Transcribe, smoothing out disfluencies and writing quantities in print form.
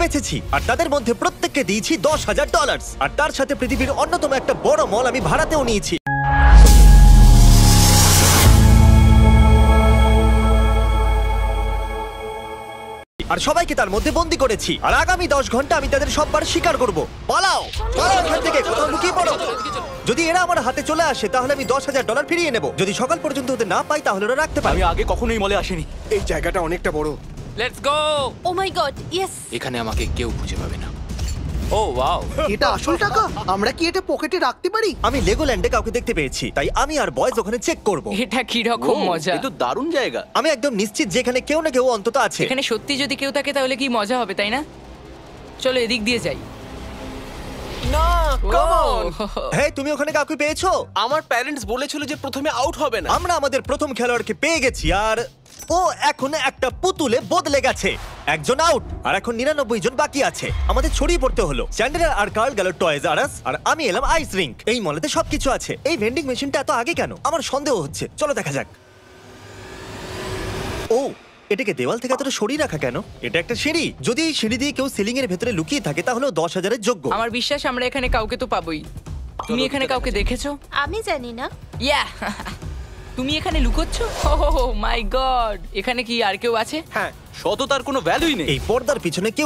বেচেছি আর তাদের মধ্যে প্রত্যেককে দিয়েছি $10,000 আর তার সাথে পৃথিবীর অন্যতম একটা বড় মল আমি ভাড়াতেও নিয়েছি। আর সবাইকে তার মধ্যে বন্দি করেছি আর আগামী 10 ঘন্টা আমি তাদের সববার শিকার করব। পালাও পালাও এখান থেকে, কোথাও লুকিয়ে পড়ো। যদি এরা আমার হাতে চলে আসে তাহলে আমি $10,000 ফিরিয়ে নেব। যদি সকাল পর্যন্ত ওদের না পাই তাহলে ওরা রাখতে পারে। আমি আগে কখনোই মলে আসিনি। এই জায়গাটা অনেকটা বড়। Let's go. Oh my god, yes. এখানে আমাকে কেউ খুঁজে পাবে না। ও ওয়াও, এটা আসল টাকা? আমরা কি এটা পকেটে রাখতে পারি? আমি লেগোল্যান্ডে কাউকে দেখতে পেয়েছি, তাই আমি আর বয়েজ ওখানে চেক করব। এটা কি রকম মজা! এ তো দারুণ জায়গা। আমি একদম নিশ্চিত যেখানে কেউ না কেউ অন্তত আছে। এখানে সত্যি যদি কেউ থাকে তাহলে কি মজা হবে, তাই না? চলো এদিক দিয়ে যাই। না, কাম অন। হ্যাঁ, তুমি ওখানে কাউকে পেয়েছো? আমার প্যারেন্টস বলেছিল যে প্রথমে আউট হবে না। আমরা আমাদের প্রথম খেলোয়াড়কে পেয়ে গেছি আর ও এখন একটা পুতুলে বদলে গেছে। একজন আউট আর এখন 99 জন বাকি আছে। আমাদের ছড়িয়ে পড়তে হলো। চ্যান্ডেলার আর কার্ল গেল টয়েজ আর আস আর আমি এলাম আইস রিঙ্ক। এই মলেতে সবকিছু আছে। এই ভেন্ডিং মেশিনটা এত আগে কেন? আমার সন্দেহ হচ্ছে। চলো দেখা যাক। ও, এটাকে দেওয়াল থেকে এতটা সরিয়ে রাখা কেন? এটা একটা সিঁড়ি। যদি এই সিঁড়ি দিয়ে কেউ সিলিং এর ভেতরে লুকিয়ে থাকে তাহলে 10,000-এর যোগ্য। আমার বিশ্বাস আমরা এখানে কাউকে তো পাবোই। তুমি এখানে কাউকে দেখেছো? আমি জানি না। ইয়া তুমি এখানে লুকোচ্ছো? ও মাই গড! এখানে কি আর কেউ আছে? হ্যাঁ, সততার কোনো ভ্যালুই নেই। এই পর্দার পিছনে কেউ